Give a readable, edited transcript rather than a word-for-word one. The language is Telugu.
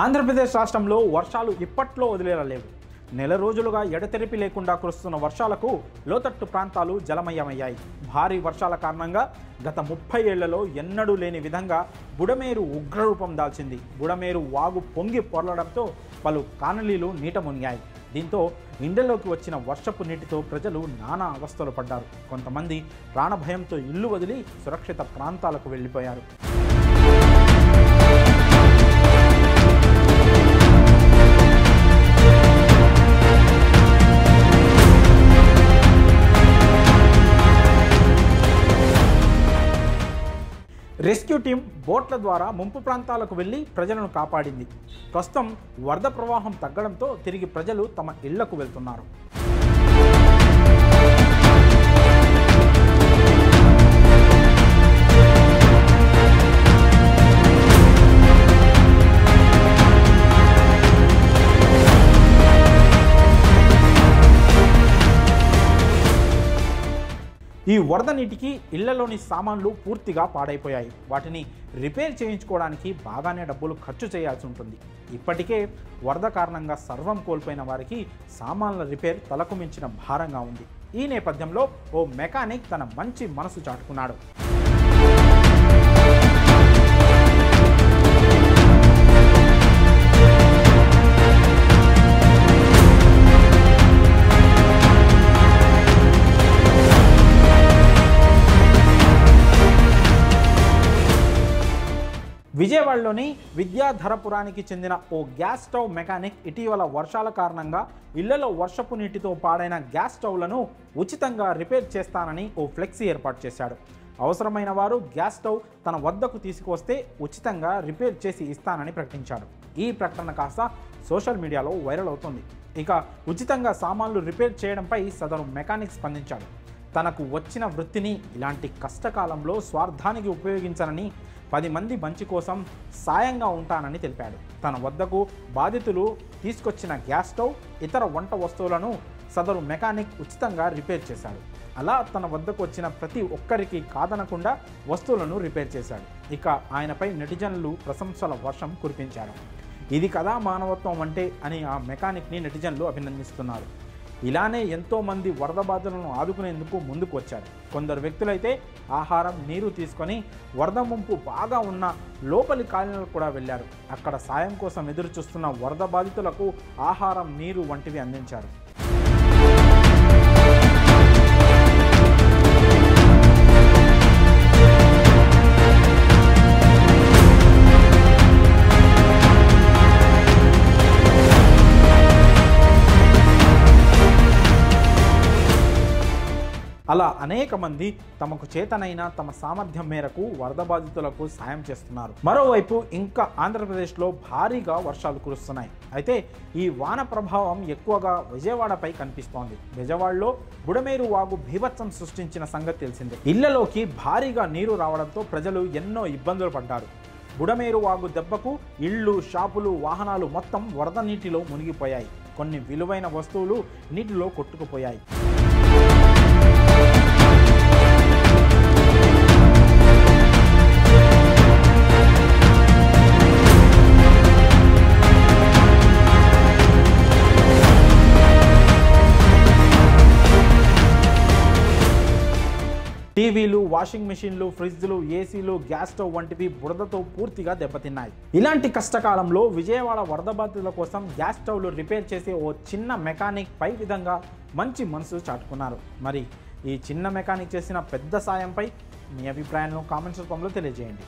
ఆంధ్రప్రదేశ్ రాష్ట్రంలో వర్షాలు ఇప్పట్లో వదిలేలా లేవు. నెల రోజులుగా ఎడతెరిపి లేకుండా కురుస్తున్న వర్షాలకు లోతట్టు ప్రాంతాలు జలమయమయ్యాయి. భారీ వర్షాల కారణంగా గత 30 ఏళ్లలో ఎన్నడూ లేని విధంగా బుడమేరు ఉగ్రరూపం దాల్చింది. బుడమేరు వాగు పొంగి పొర్లడంతో పలు కాలనీలు నీట మునిగాయి. దీంతో ఇండ్లలోకి వచ్చిన వర్షపు నీటితో ప్రజలు నానా అవస్థలు పడ్డారు. కొంతమంది ప్రాణభయంతో ఇల్లు వదిలి సురక్షిత ప్రాంతాలకు వెళ్ళిపోయారు. రెస్క్యూ టీం బోట్ల ద్వారా ముంపు ప్రాంతాలకు వెళ్లి ప్రజలను కాపాడింది. ప్రస్తుతం వరద ప్రవాహం తగ్గడంతో తిరిగి ప్రజలు తమ ఇళ్లకు వెళ్తున్నారు. ఈ వరద నీటికి ఇళ్లలోని సామాన్లు పూర్తిగా పాడైపోయాయి. వాటిని రిపేర్ చేయించుకోవడానికి బాగానే డబ్బులు ఖర్చు చేయాల్సి ఉంటుంది. ఇప్పటికే వరద కారణంగా సర్వం కోల్పోయిన వారికి సామాన్ల రిపేర్ తలకు మించిన భారంగా ఉంది. ఈ నేపథ్యంలో ఓ మెకానిక్ తన మంచి మనసు చాటుకున్నాడు. విజయవాడలోని విద్యాధరపురానికి చెందిన ఓ గ్యాస్ స్టవ్ మెకానిక్ ఇటీవల వర్షాల కారణంగా ఇళ్లలో వర్షపు నీటితో పాడైన గ్యాస్ స్టవ్లను ఉచితంగా రిపేర్ చేస్తానని ఓ ఫ్లెక్సీ ఏర్పాటు చేశాడు. అవసరమైన వారు గ్యాస్ స్టవ్ తన వద్దకు తీసుకొస్తే ఉచితంగా రిపేర్ చేసి ఇస్తానని ప్రకటించాడు. ఈ ప్రకటన కాస్త సోషల్ మీడియాలో వైరల్ అవుతుంది. ఇక ఉచితంగా సామాన్లు రిపేర్ చేయడంపై సదరు మెకానిక్ స్పందించాడు. తనకు వచ్చిన వృత్తిని ఇలాంటి కష్టకాలంలో స్వార్థానికి ఉపయోగించనని 10 మంది మంచి కోసం సాయంగా ఉంటానని తెలిపాడు. తన వద్దకు బాధితులు తీసుకొచ్చిన గ్యాస్ స్టవ్, ఇతర వంట వస్తువులను సదరు మెకానిక్ ఉచితంగా రిపేర్ చేశాడు. అలా తన వద్దకు వచ్చిన ప్రతి ఒక్కరికి కాదనకుండా వస్తువులను రిపేర్ చేశాడు. ఇక ఆయనపై నెటిజన్లు ప్రశంసల వర్షం కురిపించారు. ఇది కదా మానవత్వం అంటే అని ఆ మెకానిక్ని నెటిజన్లు అభినందిస్తున్నారు. ఇలానే ఎంతోమంది వరద బాధితులను ఆదుకునేందుకు ముందుకు వచ్చారు. కొందరు వ్యక్తులైతే ఆహారం, నీరు తీసుకొని వరద ముంపు బాగా ఉన్న లోపలి కాలనీలకు కూడా వెళ్ళారు. అక్కడ సాయం కోసం ఎదురు చూస్తున్న వరద బాధితులకు ఆహారం, నీరు వంటివి అందించారు. అలా అనేక మంది తమకు చేతనైన తమ సామర్థ్యం మేరకు వరద బాధితులకు సాయం చేస్తున్నారు. మరోవైపు ఇంకా ఆంధ్రప్రదేశ్లో భారీగా వర్షాలు కురుస్తున్నాయి. అయితే ఈ వాన ప్రభావం ఎక్కువగా విజయవాడపై కనిపిస్తోంది. విజయవాడలో బుడమేరు వాగు బీభత్సం సృష్టించిన సంగతి తెలిసిందే. ఇళ్లలోకి భారీగా నీరు రావడంతో ప్రజలు ఎన్నో ఇబ్బందులు పడ్డారు. బుడమేరు వాగు దెబ్బకు ఇళ్ళు, షాపులు, వాహనాలు మొత్తం వరద నీటిలో మునిగిపోయాయి. కొన్ని విలువైన వస్తువులు నీటిలో కొట్టుకుపోయాయి. టీవీలు, వాషింగ్ మెషిన్లు, ఫ్రిడ్జ్లు, ఏసీలు, గ్యాస్ స్టవ్ వంటివి బురదతో పూర్తిగా దెబ్బతిన్నాయి. ఇలాంటి కష్టకాలంలో విజయవాడ వరద బాధితుల కోసం గ్యాస్ స్టవ్లు రిపేర్ చేసే ఓ చిన్న మెకానిక్ పై విధంగా మంచి మనసు చాటుకున్నారు. మరి ఈ చిన్న మెకానిక్ చేసిన పెద్ద సాయంపై మీ అభిప్రాయాలను కామెంట్స్ రూపంలో తెలియజేయండి.